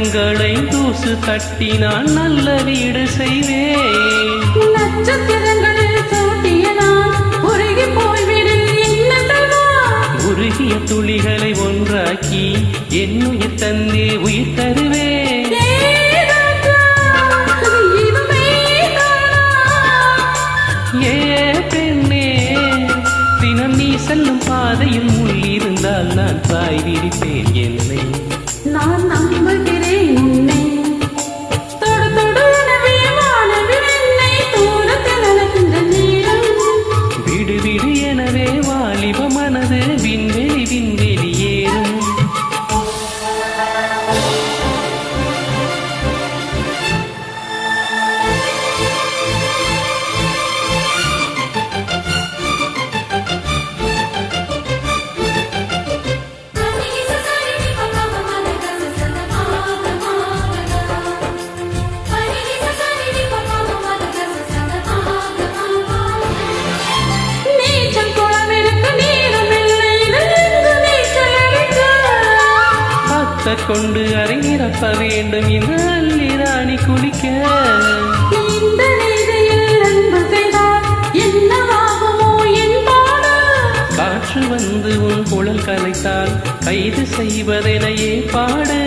நட்சத்திரங்களை தூசு தட்டினால் நல்ல வீடு செய்வேன். நட்சத்திரங்களில் தோட்டியனால் உருகி போய்விடு உருகிய துளிகளை ஒன்றாக்கி என்னுயிர் தந்தே உயிர் தருவேன். ஏ பெண்ணே, தினம் நீ செல்லும் பாதையில் முள் இருந்தால் நான் பாய் விரிப்பேன். என்னை நான் நம்புகிறேன் உன்னை. தொடு தொடு எனவே வானவில் என்னை தூரத்தில் அழைக்கின்ற நேரம். விடு விடு எனவே வாலிப மனது விண்வெளி விண்வெளி ஏறும். கொண்டு அரங்கிரப்ப வேண்டும் இந்த அல்லிராணி குளிக்க. இந்த நீதியில் அன்பு செய்தால் என்னவாகுமோ என்பாடு. காற்று வந்து உன் குழல் கலைத்தால் கைது செய்வதெனையே பாடு.